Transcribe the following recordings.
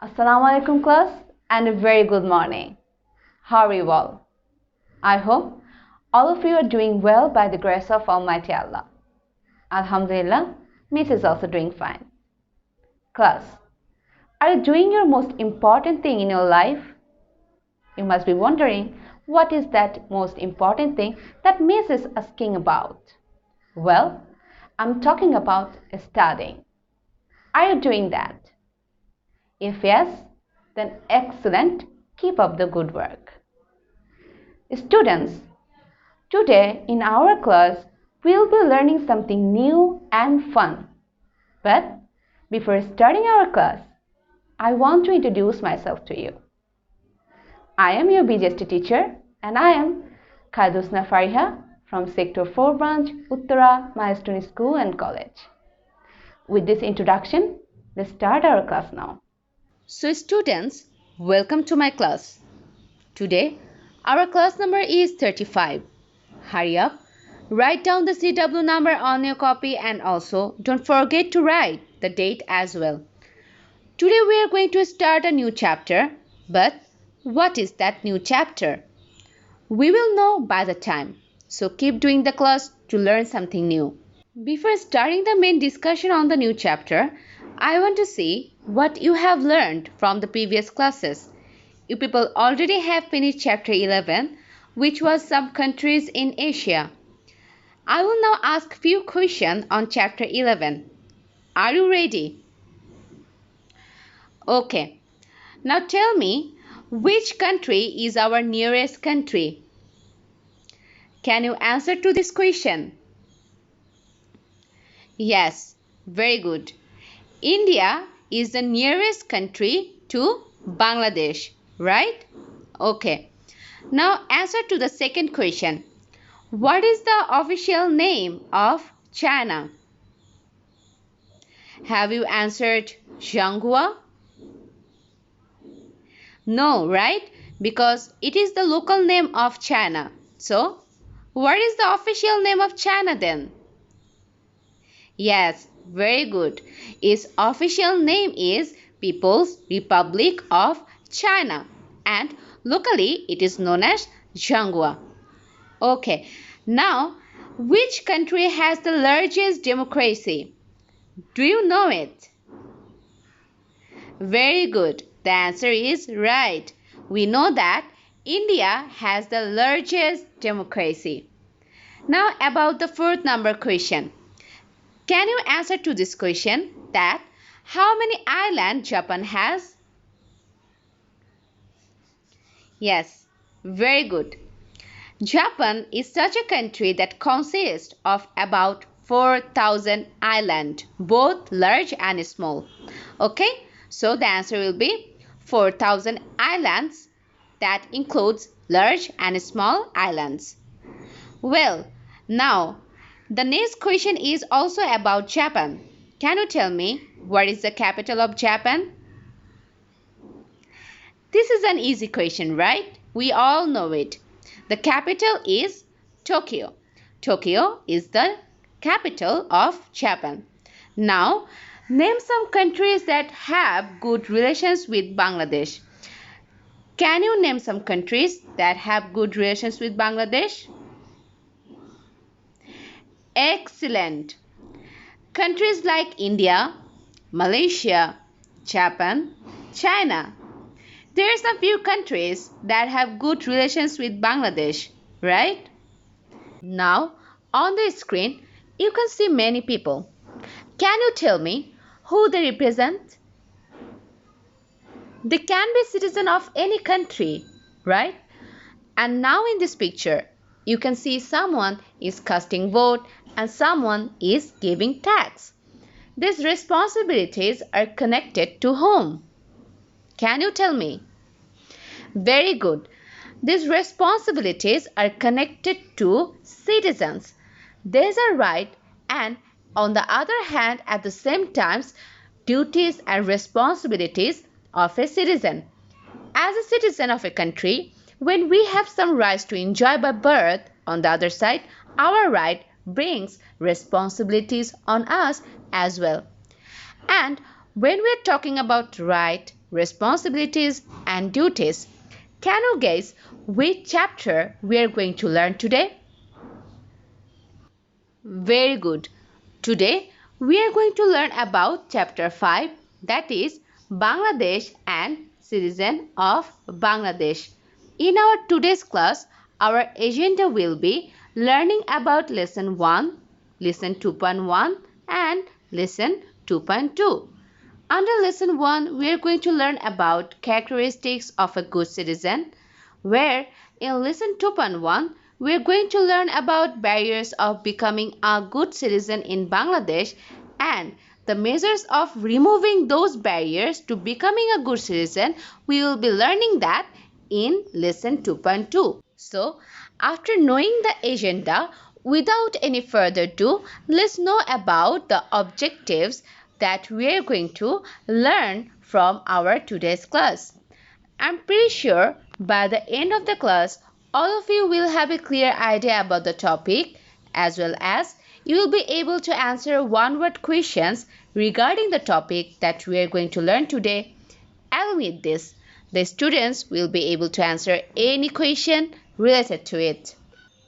Assalamu alaikum class and a very good morning. How are you all? I hope all of you are doing well by the grace of Almighty Allah. Alhamdulillah, Miss is also doing fine. Class, are you doing your most important thing in your life? You must be wondering, what is that most important thing that Miss is asking about? Well, I'm talking about studying. Are you doing that? If yes, then excellent. Keep up the good work. Students, today in our class, we'll be learning something new and fun. But before starting our class, I want to introduce myself to you. I am your BGST teacher and I am Khaidusna Fariha from Sector 4 branch, Uttara Milestone School and College. With this introduction, let's start our class now. So students, welcome to my class. Today, our class number is 35. Hurry up, write down the CW number on your copy and also don't forget to write the date as well. Today we are going to start a new chapter, but what is that new chapter? We will know by the time, so keep doing the class to learn something new. Before starting the main discussion on the new chapter, I want to see what you have learned from the previous classes. You people already have finished chapter 11, which was some countries in Asia. I will now ask few questions on chapter 11. Are you ready? Okay. Now tell me, which country is our nearest country? Can you answer to this question? Yes, very good. India is the nearest country to Bangladesh, right? Okay. Now answer to the second question. What is the official name of China? Have you answered Zhanghua? No, right? Because it is the local name of China. So, what is the official name of China then? Yes, very good. Its official name is People's Republic of China and locally it is known as Zhanghua. Okay, now which country has the largest democracy? Do you know it? Very good. The answer is right. We know that India has the largest democracy. Now about the fourth number question. Can you answer to this question that how many islands Japan has? Yes, very good. Japan is such a country that consists of about 4,000 islands, both large and small. Okay, so the answer will be 4,000 islands. That includes large and small islands. Well, now the next question is also about Japan. Can you tell me what is the capital of Japan? This is an easy question, right? We all know it. The capital is Tokyo. Tokyo is the capital of Japan. Now, name some countries that have good relations with Bangladesh. Can you name some countries that have good relations with Bangladesh? Excellent. Countries like India, Malaysia, Japan, China. There are some few countries that have good relations with Bangladesh, right? Now, on the screen, you can see many people. Can you tell me who they represent? They can be citizens of any country, right? And now in this picture, you can see someone is casting vote and someone is giving tax. These responsibilities are connected to whom? Can you tell me? Very good. These responsibilities are connected to citizens. These are right and on the other hand at the same time duties and responsibilities of a citizen. As a citizen of a country, when we have some rights to enjoy by birth, on the other side, our right brings responsibilities on us as well. And when we are talking about right, responsibilities, and duties. Can you guess which chapter we are going to learn today? Very good. Today we are going to learn about chapter 5, that is Bangladesh and Citizen of Bangladesh. In our today's class, our agenda will be learning about lesson 1, lesson 2.1 and lesson 2.2. Under lesson 1, we are going to learn about characteristics of a good citizen, where in lesson 2.1, we are going to learn about barriers of becoming a good citizen in Bangladesh and the measures of removing those barriers to becoming a good citizen. We will be learning that in lesson 2.2. So, after knowing the agenda, without any further ado, let's know about the objectives that we are going to learn from our today's class. I'm pretty sure by the end of the class, all of you will have a clear idea about the topic, as well as you will be able to answer one-word questions regarding the topic that we are going to learn today. Along with this, the students will be able to answer any question related to it.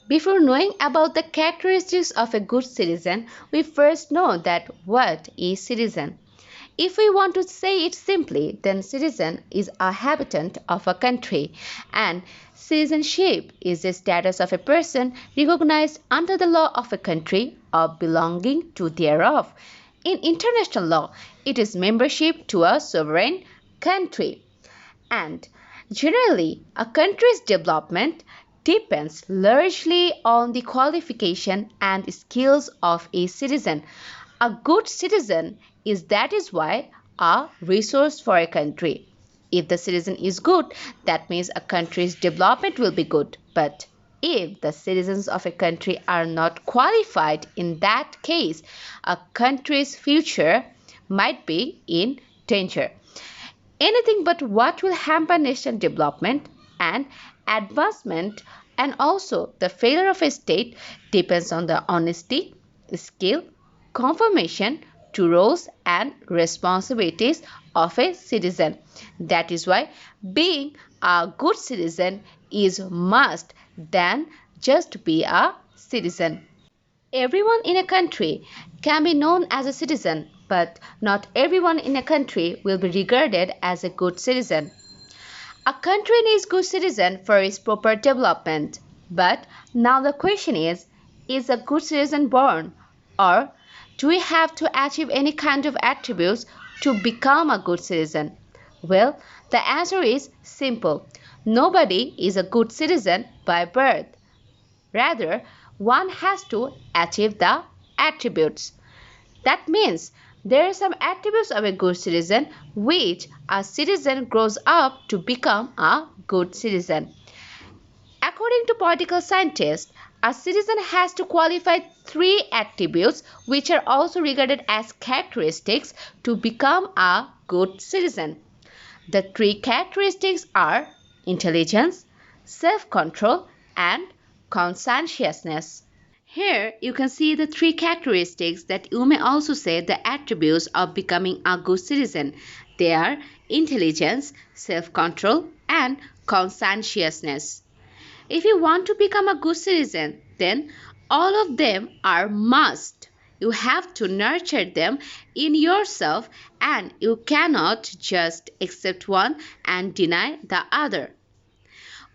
Before knowing about the characteristics of a good citizen, we first know that what is citizen. If we want to say it simply, then citizen is a habitant of a country and citizenship is the status of a person recognized under the law of a country or belonging to thereof. In international law, it is membership to a sovereign country. And generally, a country's development depends largely on the qualification and skills of a citizen. A good citizen is why a resource for a country. If the citizen is good, that means a country's development will be good. But if the citizens of a country are not qualified, in that case, a country's future might be in danger. Anything but what will hamper national development and advancement, and also the failure of a state depends on the honesty, skill, conformation to roles and responsibilities of a citizen. That is why being a good citizen is must than just be a citizen. Everyone in a country can be known as a citizen, but not everyone in a country will be regarded as a good citizen. A country needs good citizen for its proper development. But now the question is a good citizen born, or do we have to achieve any kind of attributes to become a good citizen? Well, the answer is simple. Nobody is a good citizen by birth. Rather, one has to achieve the attributes. That means there are some attributes of a good citizen which a citizen grows up to become a good citizen. According to political scientists, a citizen has to qualify 3 attributes which are also regarded as characteristics to become a good citizen. The 3 characteristics are intelligence, self-control, and conscientiousness. Here you can see the 3 characteristics that you may also say the attributes of becoming a good citizen. They are intelligence, self-control, and conscientiousness. If you want to become a good citizen, then all of them are must. You have to nurture them in yourself and you cannot just accept one and deny the other.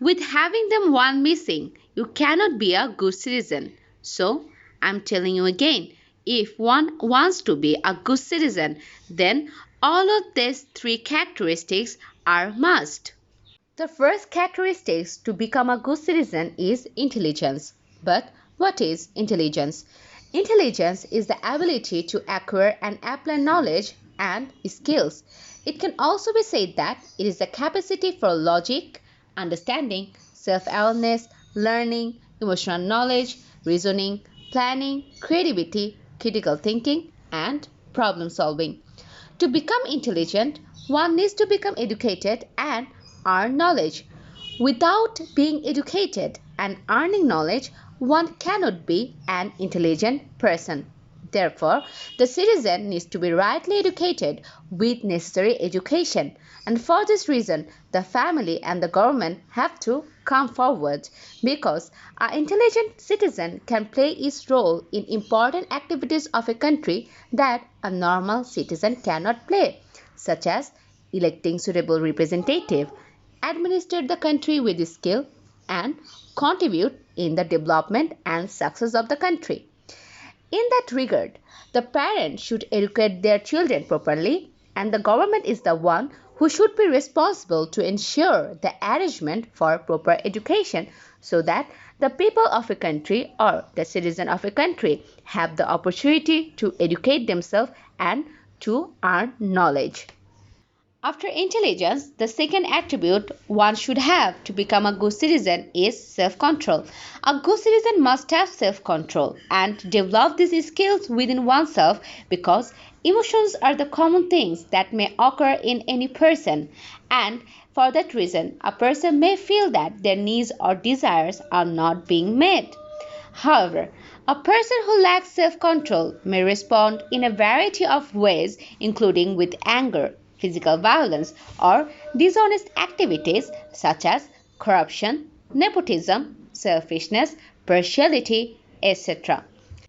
With having them one missing, you cannot be a good citizen. So, I'm telling you again, if one wants to be a good citizen, then all of these 3 characteristics are must. The first characteristics to become a good citizen is intelligence. But what is intelligence? Intelligence is the ability to acquire and apply knowledge and skills. It can also be said that it is the capacity for logic, understanding, self-awareness, learning, emotional knowledge, reasoning, planning, creativity, critical thinking, and problem solving. To become intelligent, one needs to become educated and earn knowledge. Without being educated and earning knowledge, one cannot be an intelligent person. Therefore, the citizen needs to be rightly educated with necessary education. And for this reason, the family and the government have to come forward because an intelligent citizen can play its role in important activities of a country that a normal citizen cannot play, such as electing suitable representative, administer the country with skill, and contribute in the development and success of the country. In that regard, the parents should educate their children properly, and the government is the one who should be responsible to ensure the arrangement for proper education so that the people of a country or the citizen of a country have the opportunity to educate themselves and to earn knowledge. After intelligence, the second attribute one should have to become a good citizen is self-control. A good citizen must have self-control and develop these skills within oneself because emotions are the common things that may occur in any person, and for that reason a person may feel that their needs or desires are not being met. However, a person who lacks self-control may respond in a variety of ways, including with anger, physical violence, or dishonest activities such as corruption, nepotism, selfishness, partiality, etc.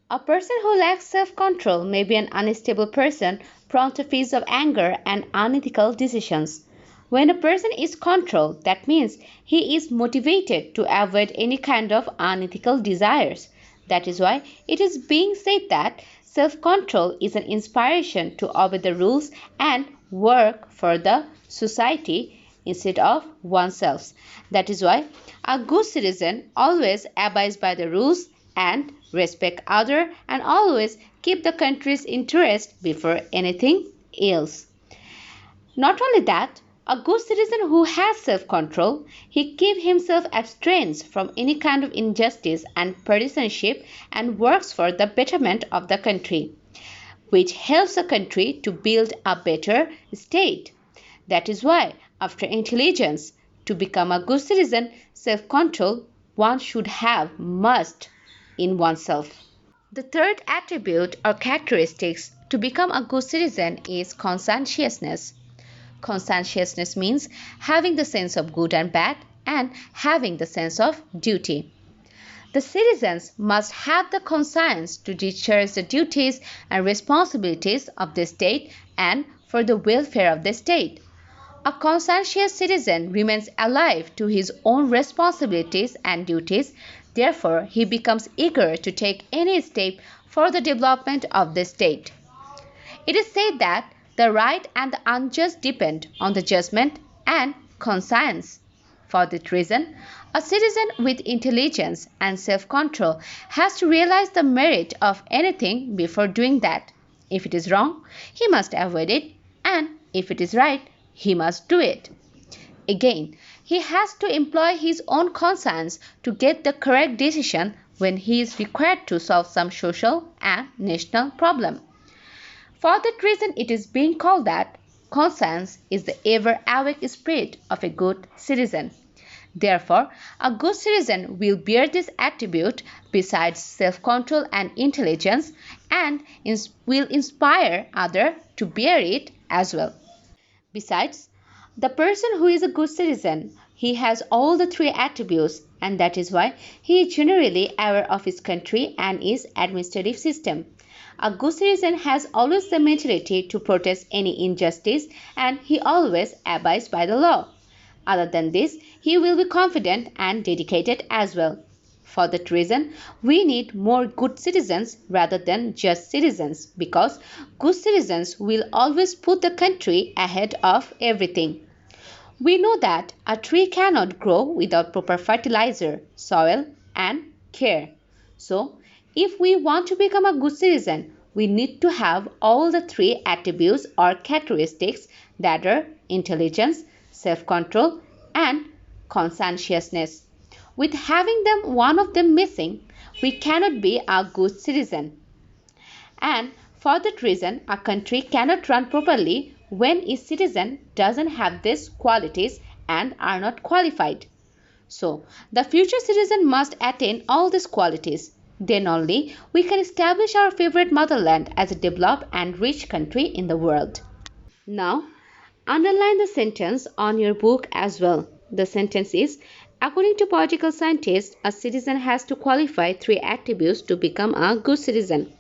A person who lacks self-control may be an unstable person prone to fits of anger and unethical decisions. When a person is controlled, that means he is motivated to avoid any kind of unethical desires. That is why it is being said that self-control is an inspiration to obey the rules and work for the society instead of oneself. That is why a good citizen always abides by the rules and respect others and always keep the country's interest before anything else. Not only that, a good citizen who has self-control, he keeps himself abstains from any kind of injustice and partisanship and works for the betterment of the country, which helps the country to build a better state. That is why, after intelligence, to become a good citizen, self-control one should have must in oneself. The third attribute or characteristics to become a good citizen is conscientiousness. Conscientiousness means having the sense of good and bad and having the sense of duty. The citizens must have the conscience to discharge the duties and responsibilities of the state and for the welfare of the state. A conscientious citizen remains alive to his own responsibilities and duties, therefore he becomes eager to take any step for the development of the state. It is said that the right and the unjust depend on the judgment and conscience. For that reason, a citizen with intelligence and self-control has to realize the merit of anything before doing that. If it is wrong, he must avoid it, and if it is right, he must do it. Again, he has to employ his own conscience to get the correct decision when he is required to solve some social and national problem. For that reason, it is being called that conscience is the ever-awake spirit of a good citizen. Therefore, a good citizen will bear this attribute besides self-control and intelligence and will inspire others to bear it as well. Besides, the person who is a good citizen, he has all the three attributes, and that is why he is generally aware of his country and its administrative system. A good citizen has always the mentality to protest any injustice and he always abides by the law. Other than this, he will be confident and dedicated as well. For that reason, we need more good citizens rather than just citizens because good citizens will always put the country ahead of everything. We know that a tree cannot grow without proper fertilizer, soil, and care. So, if we want to become a good citizen, we need to have all the three attributes or characteristics that are intelligence, self-control, and conscientiousness. With having them one of them missing, we cannot be a good citizen. And for that reason, a country cannot run properly when its citizen doesn't have these qualities and are not qualified. So, the future citizen must attain all these qualities. Then only we can establish our favorite motherland as a developed and rich country in the world. Now, underline the sentence on your book as well. The sentence is, according to political scientists, a citizen has to qualify three attributes to become a good citizen.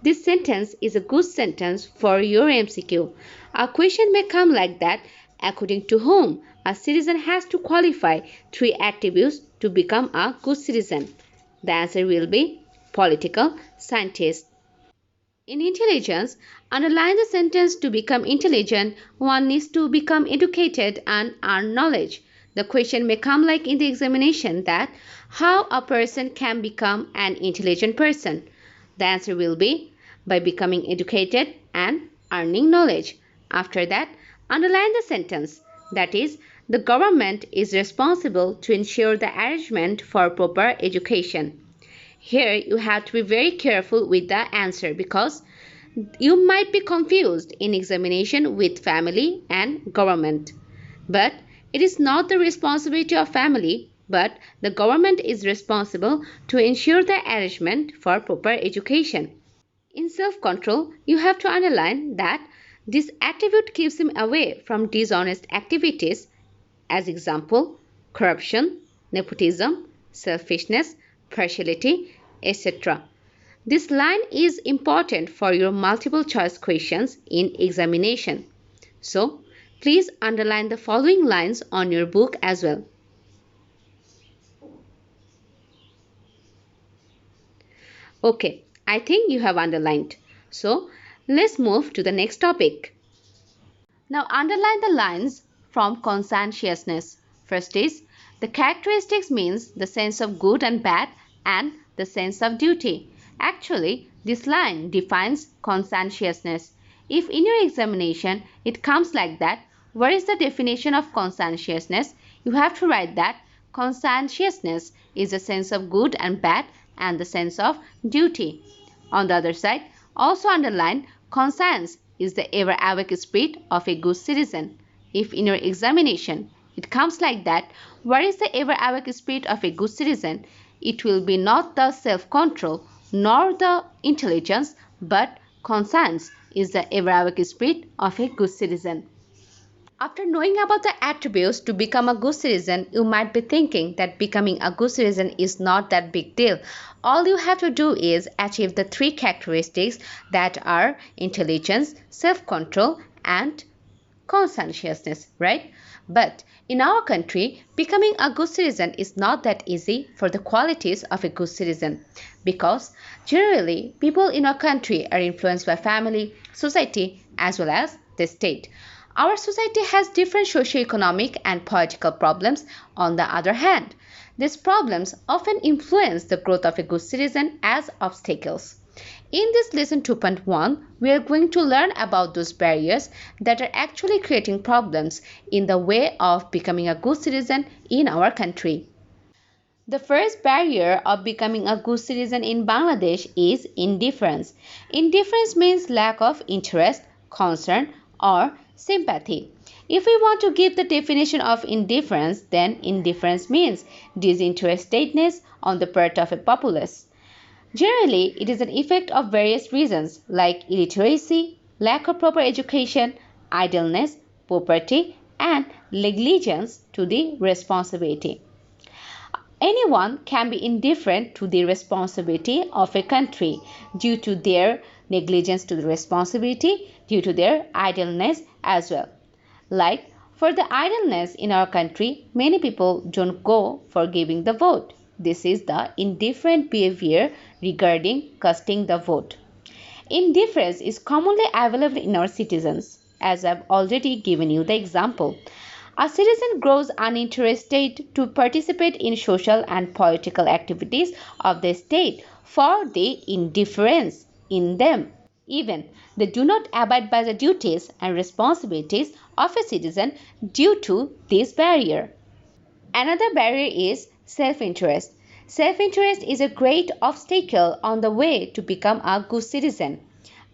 This sentence is a good sentence for your MCQ. A question may come like that, according to whom a citizen has to qualify three attributes to become a good citizen. The answer will be political scientist. In intelligence, underline the sentence to become intelligent, one needs to become educated and earn knowledge. The question may come like in the examination that how a person can become an intelligent person. The answer will be by becoming educated and earning knowledge. After that, underline the sentence that is, the government is responsible to ensure the arrangement for proper education. Here you have to be very careful with the answer because you might be confused in examination with family and government. But it is not the responsibility of family, but the government is responsible to ensure the arrangement for proper education. In self-control, you have to underline that this attribute keeps him away from dishonest activities. As example, corruption, nepotism, selfishness, partiality, etc. This line is important for your multiple choice questions in examination. So, please underline the following lines on your book as well. Okay, I think you have underlined. So, let's move to the next topic. Now, underline the lines from conscientiousness. First is, the characteristics means the sense of good and bad and the sense of duty. Actually, this line defines conscientiousness. If in your examination it comes like that, what is the definition of conscientiousness? You have to write that conscientiousness is the sense of good and bad and the sense of duty. On the other side, also underline conscience is the ever awake spirit of a good citizen. If in your examination it comes like that, what is the ever awake spirit of a good citizen? It will be not the self-control nor the intelligence, but conscience is the ever awake spirit of a good citizen. After knowing about the attributes to become a good citizen, you might be thinking that becoming a good citizen is not that big deal. All you have to do is achieve the three characteristics that are intelligence, self-control, and conscientiousness, right? But in our country, becoming a good citizen is not that easy for the qualities of a good citizen because generally people in our country are influenced by family, society, as well as the state. Our society has different socio-economic and political problems. On the other hand, these problems often influence the growth of a good citizen as obstacles. In this lesson 2.1, we are going to learn about those barriers that are actually creating problems in the way of becoming a good citizen in our country. The first barrier of becoming a good citizen in Bangladesh is indifference. Indifference means lack of interest, concern, or sympathy. If we want to give the definition of indifference, then indifference means disinterestedness on the part of a populace. Generally, it is an effect of various reasons like illiteracy, lack of proper education, idleness, poverty, and negligence to the responsibility. Anyone can be indifferent to the responsibility of a country due to their negligence to the responsibility, due to their idleness as well. Like for the idleness in our country, many people don't go for giving the vote. This is the indifferent behavior regarding casting the vote. Indifference is commonly available in our citizens, as I've already given you the example. A citizen grows uninterested to participate in social and political activities of the state for the indifference in them. Even they do not abide by the duties and responsibilities of a citizen due to this barrier. Another barrier is self-interest. Self-interest is a great obstacle on the way to become a good citizen.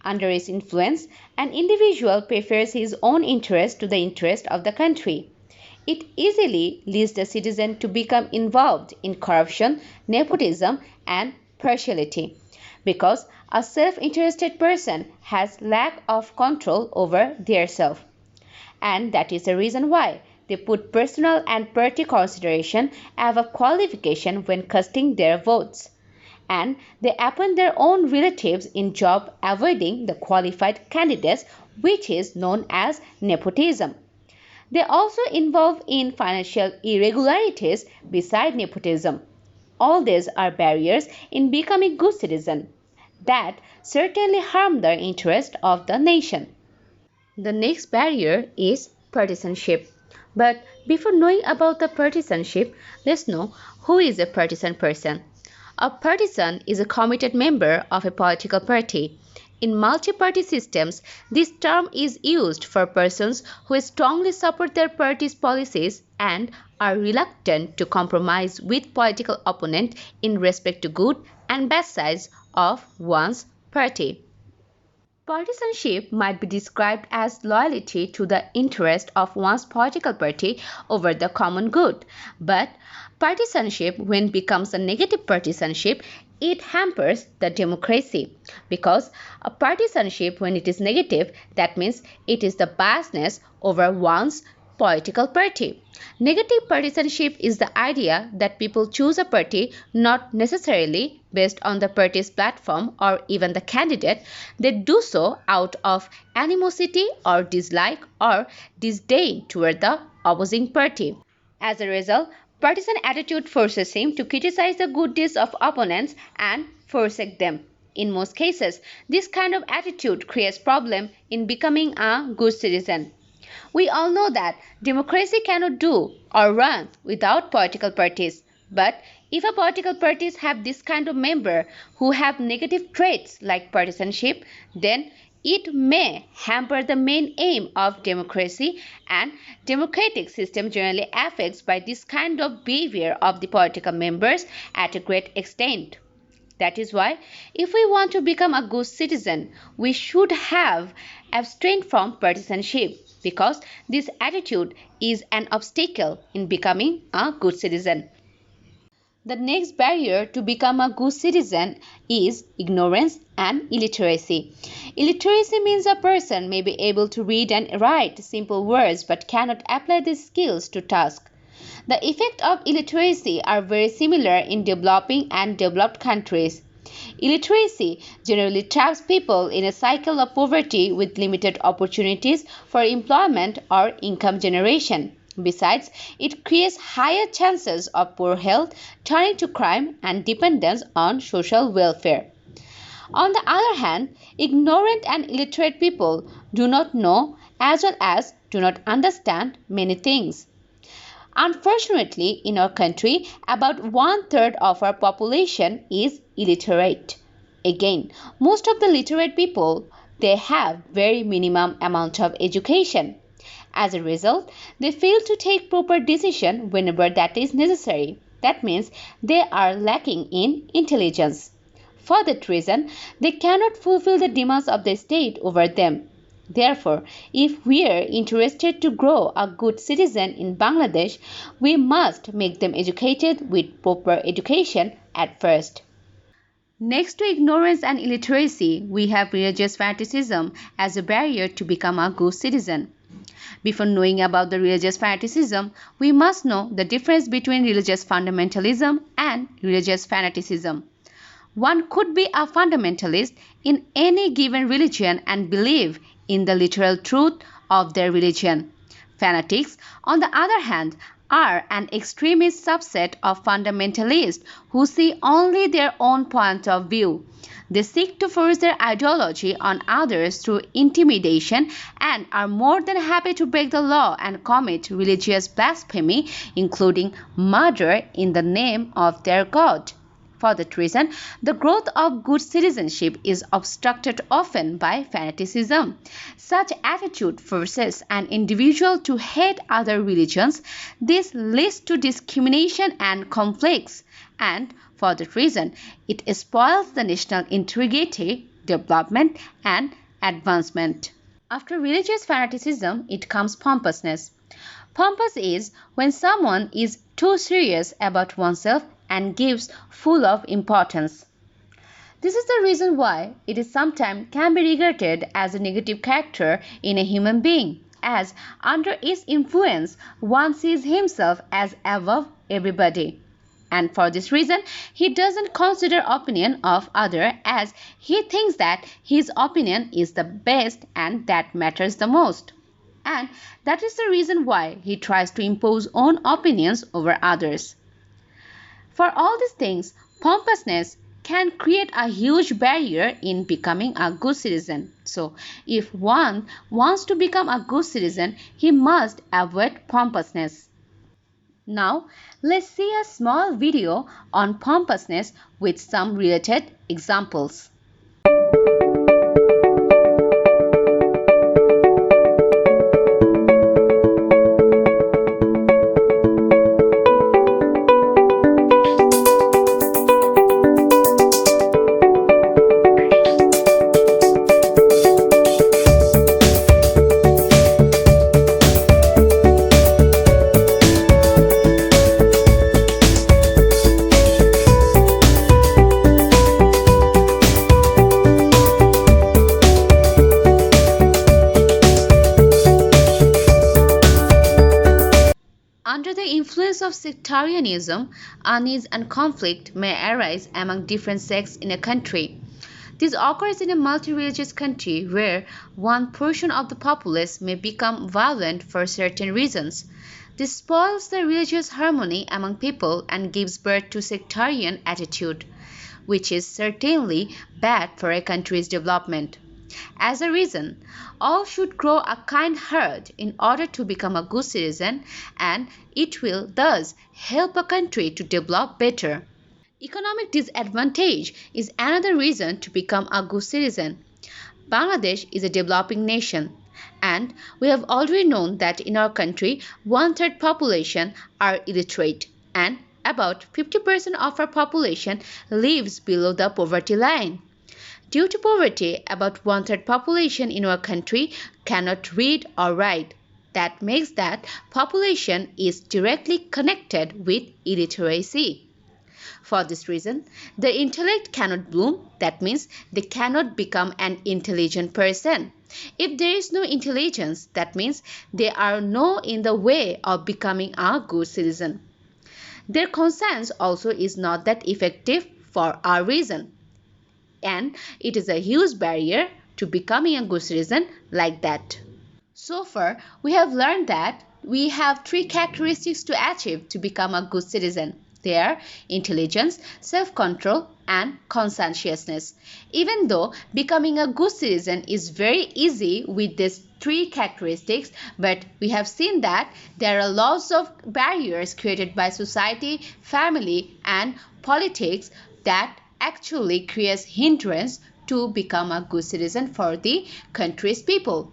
Under its influence, an individual prefers his own interest to the interest of the country. It easily leads the citizen to become involved in corruption, nepotism, and partiality, because a self-interested person has lack of control over their self. And that is the reason why they put personal and party consideration as a qualification when casting their votes. And they appoint their own relatives in job avoiding the qualified candidates, which is known as nepotism. They also involve in financial irregularities beside nepotism. All these are barriers in becoming good citizen that certainly harm the interest of the nation. The next barrier is partisanship. But before knowing about the partisanship, let's know who is a partisan person. A partisan is a committed member of a political party. In multi-party systems, this term is used for persons who strongly support their party's policies and are reluctant to compromise with political opponent in respect to good and bad sides of one's party. Partisanship might be described as loyalty to the interest of one's political party over the common good. But partisanship, when becomes a negative partisanship, it hampers the democracy. Because a partisanship, when it is negative, that means it is the biasness over one's political party. Negative partisanship is the idea that people choose a party not necessarily based on the party's platform or even the candidate. They do so out of animosity or dislike or disdain toward the opposing party. As a result, partisan attitude forces him to criticize the good deeds of opponents and forsake them. In most cases, this kind of attitude creates problem in becoming a good citizen. We all know that democracy cannot do or run without political parties. But if a political parties have this kind of member who have negative traits like partisanship, then it may hamper the main aim of democracy, and democratic system generally affects by this kind of behavior of the political members at a great extent. That is why, if we want to become a good citizen, we should have abstained from partisanship, because this attitude is an obstacle in becoming a good citizen. The next barrier to become a good citizen is ignorance and illiteracy. Illiteracy means a person may be able to read and write simple words but cannot apply these skills to tasks. The effects of illiteracy are very similar in developing and developed countries. Illiteracy generally traps people in a cycle of poverty with limited opportunities for employment or income generation. Besides, it creates higher chances of poor health, turning to crime and dependence on social welfare. On the other hand, ignorant and illiterate people do not know as well as do not understand many things. Unfortunately, in our country, about 1/3 of our population is illiterate. Again, most of the literate people, they have very minimum amount of education. As a result, they fail to take proper decision whenever that is necessary. That means they are lacking in intelligence. For that reason, they cannot fulfill the demands of the state over them. Therefore, if we are interested to grow a good citizen in Bangladesh, we must make them educated with proper education at first. Next to ignorance and illiteracy, we have religious fanaticism as a barrier to become a good citizen. Before knowing about the religious fanaticism, we must know the difference between religious fundamentalism and religious fanaticism. One could be a fundamentalist in any given religion and believe in the literal truth of their religion. Fanatics, on the other hand, are an extremist subset of fundamentalists who see only their own point of view. They seek to force their ideology on others through intimidation and are more than happy to break the law and commit religious blasphemy, including murder in the name of their God. For that reason, the growth of good citizenship is obstructed often by fanaticism. Such attitude forces an individual to hate other religions. This leads to discrimination and conflicts, and for that reason, it spoils the national integrity, development, and advancement. After religious fanaticism, it comes pompousness. Pompous is when someone is too serious about oneself and gives full of importance. This is the reason why it is sometimes can be regarded as a negative character in a human being, as under its influence one sees himself as above everybody. And for this reason, he doesn't consider opinion of other, as he thinks that his opinion is the best and that matters the most. And that is the reason why he tries to impose own opinions over others. For all these things, pompousness can create a huge barrier in becoming a good citizen. So, if one wants to become a good citizen, he must avoid pompousness. Now, let's see a small video on pompousness with some related examples. Under the influence of sectarianism, unease and conflict may arise among different sects in a country. This occurs in a multi-religious country where one portion of the populace may become violent for certain reasons. This spoils the religious harmony among people and gives birth to sectarian attitude, which is certainly bad for a country's development. As a reason, all should grow a kind heart in order to become a good citizen, and it will thus help a country to develop better. Economic disadvantage is another reason to become a good citizen. Bangladesh is a developing nation, and we have already known that in our country, one-third population are illiterate, and about 50% of our population lives below the poverty line. Due to poverty, about one-third population in our country cannot read or write. That makes that population is directly connected with illiteracy. For this reason, the intellect cannot bloom. That means they cannot become an intelligent person. If there is no intelligence, that means they are no in the way of becoming a good citizen. Their conscience also is not that effective for our reason. And it is a huge barrier to becoming a good citizen like that. So far, we have learned that we have three characteristics to achieve to become a good citizen. They are intelligence, self-control, and conscientiousness. Even though becoming a good citizen is very easy with these three characteristics, but we have seen that there are lots of barriers created by society, family, and politics that actually creates hindrance to become a good citizen for the country's people.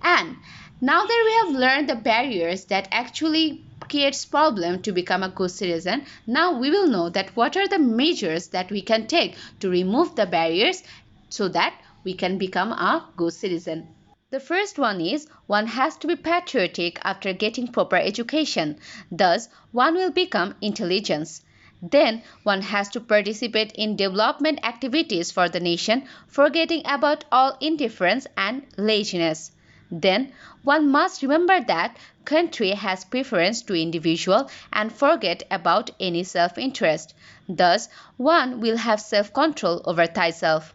And now that we have learned the barriers that actually creates problem to become a good citizen, now we will know that what are the measures that we can take to remove the barriers so that we can become a good citizen. The first one is one has to be patriotic after getting proper education. Thus, one will become intelligent. Then one has to participate in development activities for the nation, forgetting about all indifference and laziness. Then one must remember that country has preference to individual and forget about any self-interest. Thus, one will have self-control over thyself.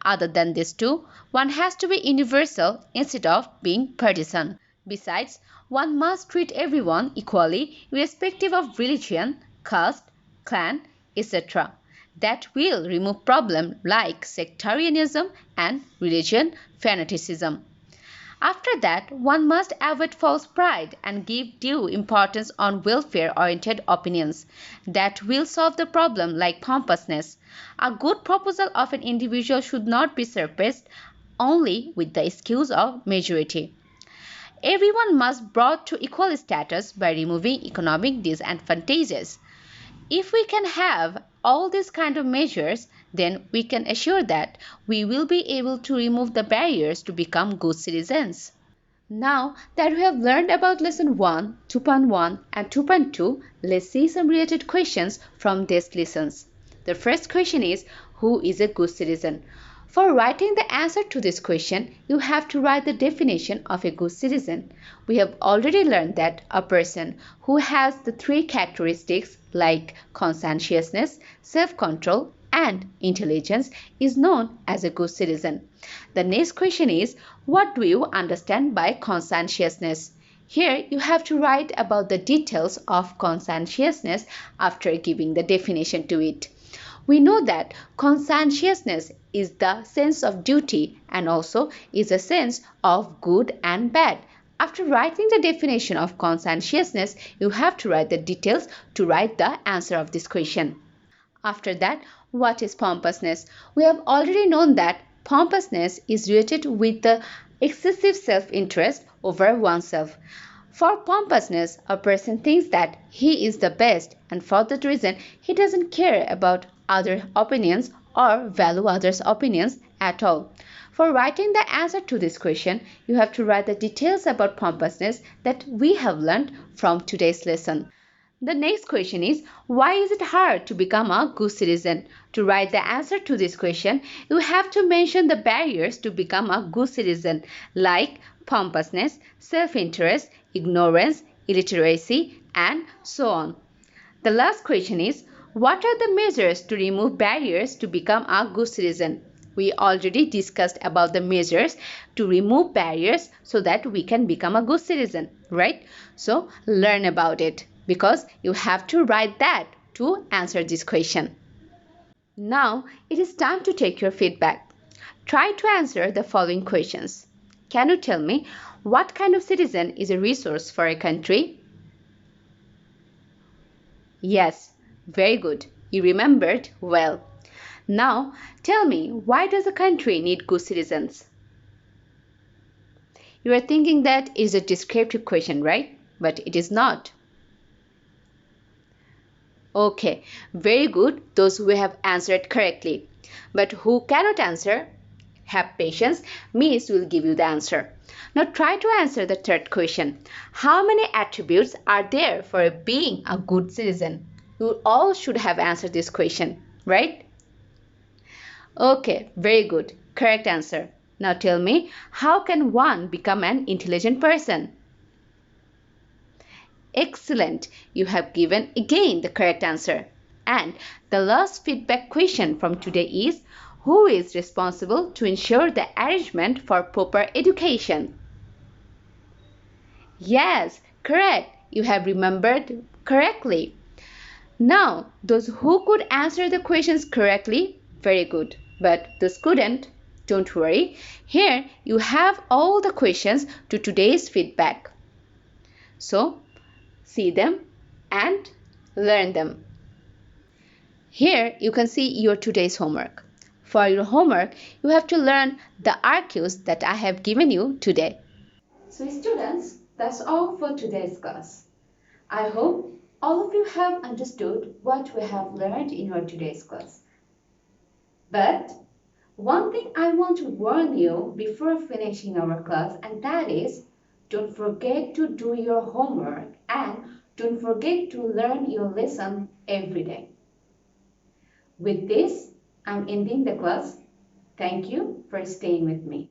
Other than these two, one has to be universal instead of being partisan. Besides, one must treat everyone equally, irrespective of religion, caste, clan, etc. That will remove problems like sectarianism and religion fanaticism. After that, one must avoid false pride and give due importance on welfare-oriented opinions. That will solve the problem like pompousness. A good proposal of an individual should not be surpassed only with the excuse of majority. Everyone must be brought to equal status by removing economic disadvantages. If we can have all these kind of measures, then we can assure that we will be able to remove the barriers to become good citizens. Now that we have learned about lesson 1, 2.1 and 2.2, let's see some related questions from these lessons. The first question is, who is a good citizen? For writing the answer to this question, you have to write the definition of a good citizen. We have already learned that a person who has the three characteristics like conscientiousness, self-control, and intelligence is known as a good citizen. The next question is, what do you understand by conscientiousness? Here you have to write about the details of conscientiousness after giving the definition to it. We know that conscientiousness is the sense of duty and also is a sense of good and bad. After writing the definition of conscientiousness, you have to write the details to write the answer of this question. After that, what is pompousness? We have already known that pompousness is related with the excessive self-interest over oneself. For pompousness, a person thinks that he is the best, and for that reason, he doesn't care about other opinions or value others' opinions at all. For writing the answer to this question, you have to write the details about pompousness that we have learned from today's lesson. The next question is, why is it hard to become a good citizen? To write the answer to this question, you have to mention the barriers to become a good citizen like pompousness, self-interest, ignorance, illiteracy, and so on. The last question is, what are the measures to remove barriers to become a good citizen? We already discussed about the measures to remove barriers so that we can become a good citizen, right? So learn about it because you have to write that to answer this question. Now it is time to take your feedback. Try to answer the following questions. Can you tell me what kind of citizen is a resource for a country? Yes, very good. You remembered well. Now, tell me, why does a country need good citizens? You are thinking that it is a descriptive question, right? But it is not. Okay, very good. Those who have answered correctly. But who cannot answer? Have patience. Miss will give you the answer. Now try to answer the third question. How many attributes are there for being a good citizen? You all should have answered this question, right? Okay, very good. Correct answer. Now tell me, how can one become an intelligent person? Excellent. You have given again the correct answer. And the last feedback question from today is, who is responsible to ensure the arrangement for proper education? Yes, correct. You have remembered correctly. Now, those who could answer the questions correctly, very good. But those couldn't, don't worry. Here you have all the questions to today's feedback. So, see them and learn them. Here you can see your today's homework. For your homework, you have to learn the RQs that I have given you today. So students, that's all for today's class. I hope all of you have understood what we have learned in your today's class. But one thing I want to warn you before finishing our class, and that is, don't forget to do your homework and don't forget to learn your lesson every day. With this, I'm ending the class. Thank you for staying with me.